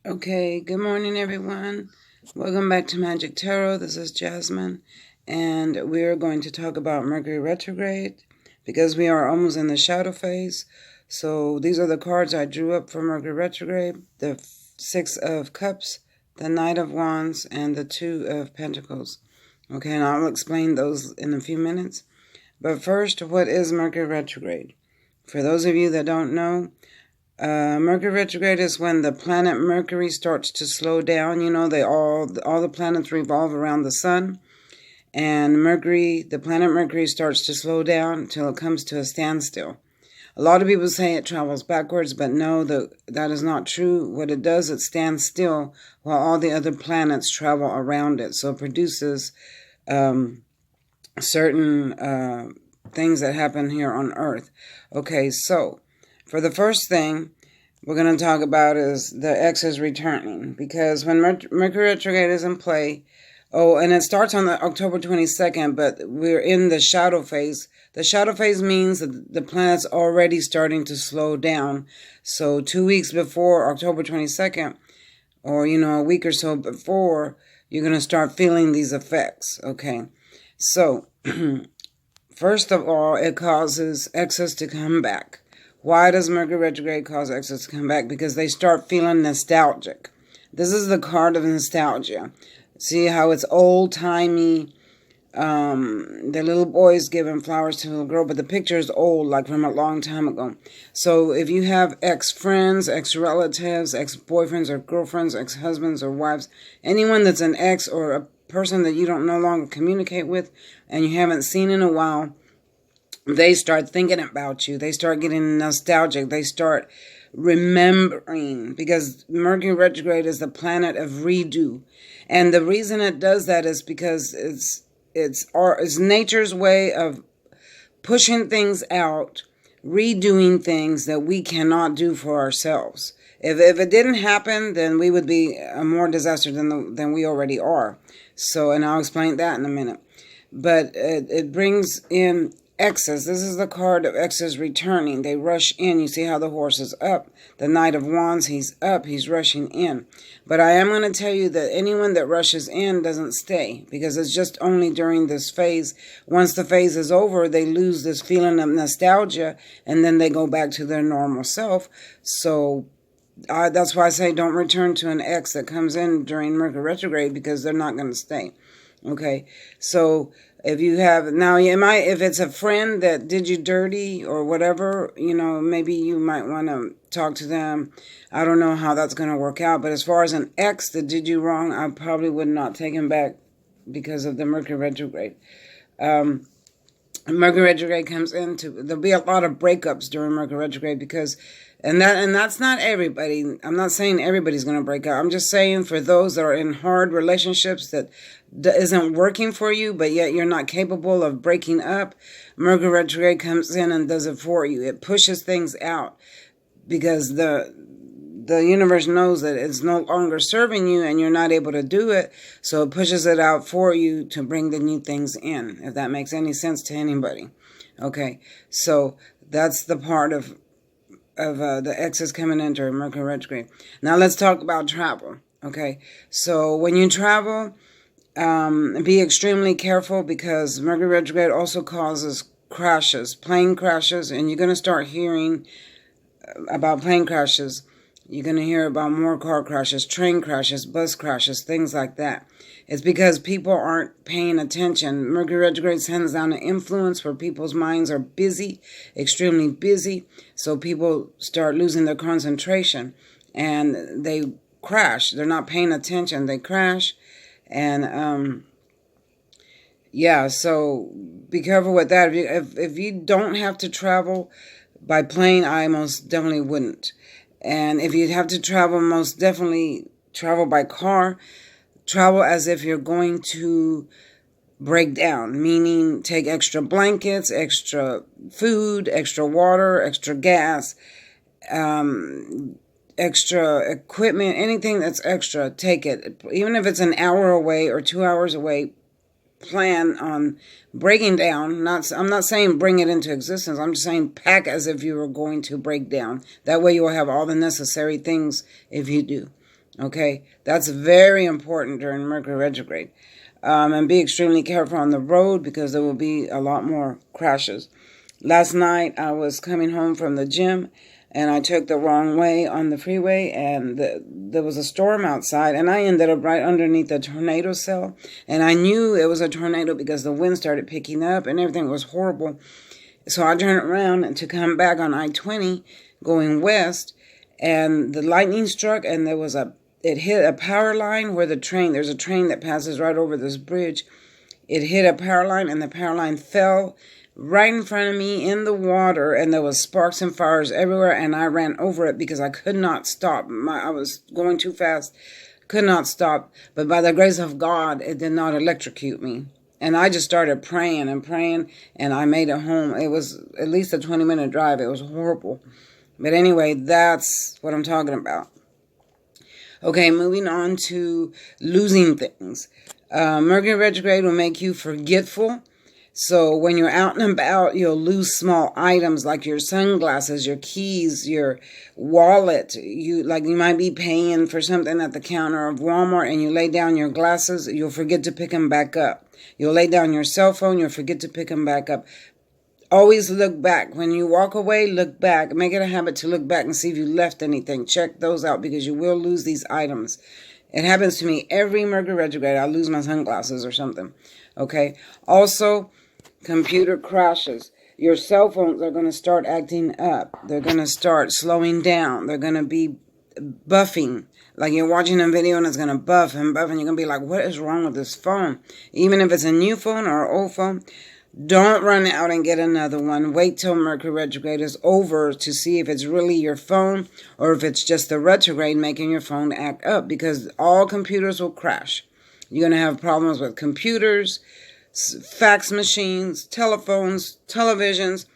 Okay, good morning, everyone. Welcome back to Magic Tarot. This is Jasmine, and we're going to talk about Mercury retrograde because we are almost in the shadow phase. So these are the cards I drew up for Mercury retrograde: the Six of Cups, the Knight of Wands, and the Two of Pentacles. Okay, and I'll explain those in a few minutes. But first, what is Mercury retrograde? For those of you that don't know, Mercury retrograde is when the planet Mercury starts to slow down. You know, all the planets revolve around the sun, and the planet Mercury starts to slow down until it comes to a standstill. A lot of people say it travels backwards, but no, that is not true. What it does, it stands still while all the other planets travel around it. So it produces certain things that happen here on Earth. Okay, so for the first thing we're going to talk about is the X is returning, because when Mercury retrograde is in play, and it starts on October 22nd, but we're in the shadow phase. The shadow phase means that the planet's already starting to slow down. So 2 weeks before October 22nd, or, a week or so before, you're going to start feeling these effects, okay? So, first of all, it causes X's to come back. Why does Mercury retrograde cause X's to come back? Because they start feeling nostalgic. This is the card of nostalgia. See how it's old-timey. The little boy's giving flowers to the little girl, but the picture is old, like from a long time ago. So if you have ex-friends, ex-relatives, ex-boyfriends or girlfriends, ex-husbands or wives, anyone that's an ex or a person that you don't no longer communicate with and you haven't seen in a while, they start thinking about you. They start getting nostalgic. They start remembering, because Mercury retrograde is the planet of redo. And the reason it does that is because it's nature's way of pushing things out, redoing things that we cannot do for ourselves. If it didn't happen, then we would be a more disaster than we already are. So, and I'll explain that in a minute. But it brings in X's. This is the card of X's returning. They rush in. You see how the horse is up. The Knight of Wands, he's up. He's rushing in. But I am going to tell you that anyone that rushes in doesn't stay, because it's just only during this phase. Once the phase is over, they lose this feeling of nostalgia, and then they go back to their normal self. So that's why I say don't return to an ex that comes in during Mercury retrograde, because they're not going to stay. Okay, so if you have, now if it's a friend that did you dirty or whatever, maybe you might want to talk to them. I don't know how that's going to work out, but as far as an ex that did you wrong, I probably would not take him back because of the Mercury retrograde. Mercury retrograde there'll be a lot of breakups during Mercury retrograde, because and that's not everybody. I'm not saying everybody's going to break up. I'm just saying for those that are in hard relationships that isn't working for you, but yet you're not capable of breaking up, Mercury retrograde comes in and does it for you. It pushes things out, because the universe knows that it's no longer serving you and you're not able to do it. So it pushes it out for you to bring the new things in, if that makes any sense to anybody. Okay, so that's the part of the X's coming in during Mercury retrograde. Now let's talk about travel. Okay, so when you travel, be extremely careful, because Mercury retrograde also causes crashes, plane crashes, and you're going to start hearing about plane crashes. You're going to hear about more car crashes, train crashes, bus crashes, things like that. It's because people aren't paying attention. Mercury retrograde sends down an influence where people's minds are busy, extremely busy. So people start losing their concentration and they crash. They're not paying attention. They crash. And, so be careful with that. If you don't have to travel by plane, I most definitely wouldn't. And if you have to travel, most definitely travel by car. Travel as if you're going to break down, meaning take extra blankets, extra food, extra water, extra gas, extra equipment, anything that's extra, take it. Even if it's an hour away or 2 hours away, plan on breaking down. I'm not saying bring it into existence. I'm just saying pack as if you were going to break down. That way you will have all the necessary things if you do. Okay, that's very important during Mercury retrograde. And be extremely careful on the road because there will be a lot more crashes. Last night I was coming home from the gym and I took the wrong way on the freeway, and there was a storm outside, and I ended up right underneath the tornado cell. And I knew it was a tornado because the wind started picking up and everything was horrible. So I turned around to come back on I-20 going west, and the lightning struck, and it hit a power line where there's a train that passes right over this bridge. It hit a power line, and the power line fell right in front of me in the water, and there was sparks and fires everywhere, and I ran over it because I could not stop. I was going too fast, could not stop. But by the grace of God, it did not electrocute me. And I just started praying and praying, and I made it home. It was at least a 20-minute drive. It was horrible. But anyway, that's what I'm talking about. Okay, moving on to losing things. Mercury retrograde will make you forgetful. So when you're out and about, you'll lose small items like your sunglasses, your keys, your wallet. You might be paying for something at the counter of Walmart and you lay down your glasses, you'll forget to pick them back up. You'll lay down your cell phone, you'll forget to pick them back up. Always look back. When you walk away, look back. Make it a habit to look back and see if you left anything. Check those out because you will lose these items. It happens to me every Mercury retrograde. I lose my sunglasses or something. Okay. Also, computer crashes. Your cell phones are going to start acting up. They're going to start slowing down. They're going to be buffing. Like you're watching a video and it's going to buff and buff, and you're going to be like, what is wrong with this phone? Even if it's a new phone or an old phone, don't run out and get another one. Wait till Mercury retrograde is over to see if it's really your phone or if it's just the retrograde making your phone act up, because all computers will crash. You're going to have problems with computers, fax machines, telephones, televisions,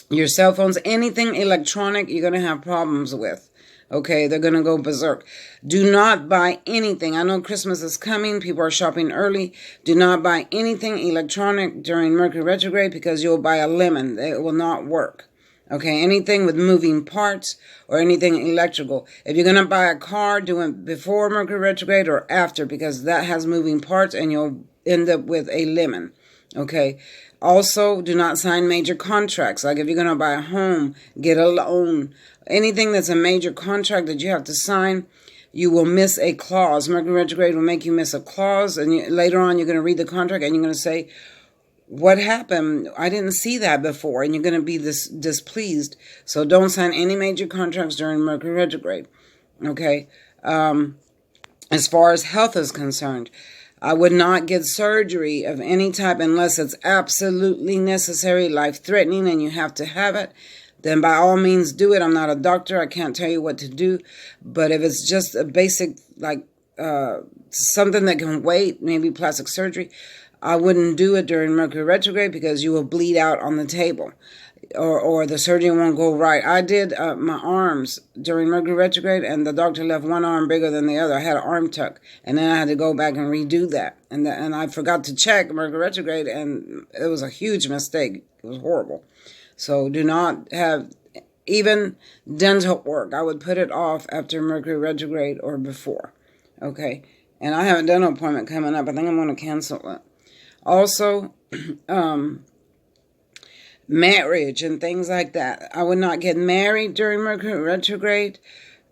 your cell phones, anything electronic you're going to have problems with. Okay, they're going to go berserk. Do not buy anything. I know Christmas is coming. People are shopping early. Do not buy anything electronic during Mercury retrograde because you'll buy a lemon. It will not work. Okay, anything with moving parts or anything electrical. If you're going to buy a car, do it before Mercury retrograde or after, because that has moving parts and you'll end up with a lemon. Okay. Also, do not sign major contracts. Like if you're going to buy a home, get a loan, anything that's a major contract that you have to sign, you will miss a clause. Mercury retrograde will make you miss a clause, and later on you're going to read the contract and you're going to say, what happened? I didn't see that before, and you're going to be displeased. So don't sign any major contracts during Mercury retrograde. Okay. As far as health is concerned, I would not get surgery of any type unless it's absolutely necessary, life-threatening, and you have to have it. Then by all means do it. I'm not a doctor. I can't tell you what to do. But if it's just a basic, something that can wait, maybe plastic surgery, I wouldn't do it during Mercury retrograde because you will bleed out on the table. Or the surgery won't go right. I did my arms during Mercury retrograde, and the doctor left one arm bigger than the other. I had an arm tuck, and then I had to go back and redo that. And I forgot to check Mercury retrograde, and it was a huge mistake. It was horrible. So do not have even dental work. I would put it off after Mercury retrograde or before. Okay, and I have a dental appointment coming up. I think I'm going to cancel it. Also, marriage and things like that. I would not get married during Mercury retrograde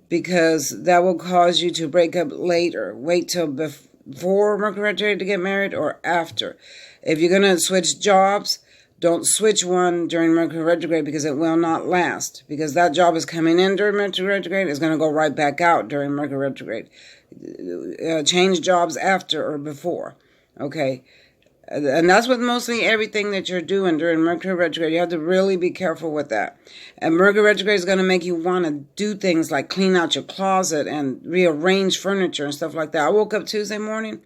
because that will cause you to break up later. Wait till before Mercury retrograde to get married or after. If you're going to switch jobs, don't switch one during Mercury retrograde because it will not last. Because that job is coming in during Mercury retrograde, it's going to go right back out during Mercury retrograde. Change jobs after or before. Okay. And that's with mostly everything that you're doing during Mercury retrograde. You have to really be careful with that. And Mercury retrograde is going to make you want to do things like clean out your closet and rearrange furniture and stuff like that. I woke up Tuesday morning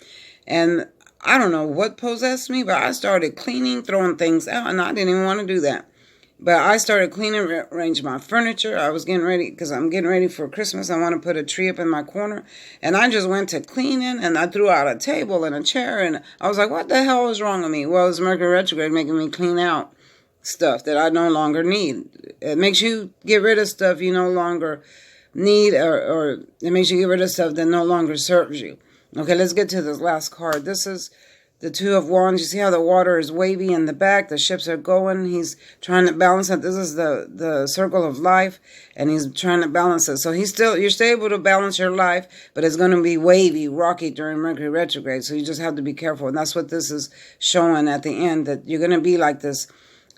and I don't know what possessed me, but I started cleaning, throwing things out, and I didn't even want to do that. But I started cleaning, rearranging my furniture. I was getting ready because I'm getting ready for Christmas. I want to put a tree up in my corner. And I just went to cleaning and I threw out a table and a chair. And I was like, what the hell is wrong with me? Well, it's Mercury retrograde making me clean out stuff that I no longer need. It makes you get rid of stuff you no longer need, or it makes you get rid of stuff that no longer serves you. Okay, let's get to this last card. This is the Two of Wands. You see how the water is wavy in the back? The ships are going. He's trying to balance it. This is the circle of life, and he's trying to balance it. So you're still able to balance your life, but it's going to be wavy, rocky during Mercury retrograde. So you just have to be careful. And that's what this is showing at the end, that you're going to be like this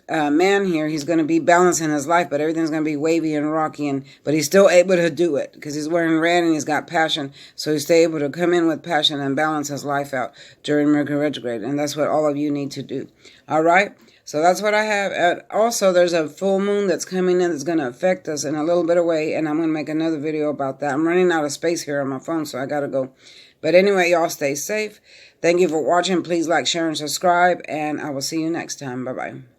man here. He's going to be balancing his life, but everything's going to be wavy and rocky, but he's still able to do it because he's wearing red and he's got passion. So he's still able to come in with passion and balance his life out during Mercury retrograde. And that's what all of you need to do. All right. So that's what I have. Also, there's a full moon that's coming in that's going to affect us in a little bit of way. And I'm going to make another video about that. I'm running out of space here on my phone, so I got to go. But anyway, y'all stay safe. Thank you for watching. Please like, share, and subscribe. And I will see you next time. Bye-bye.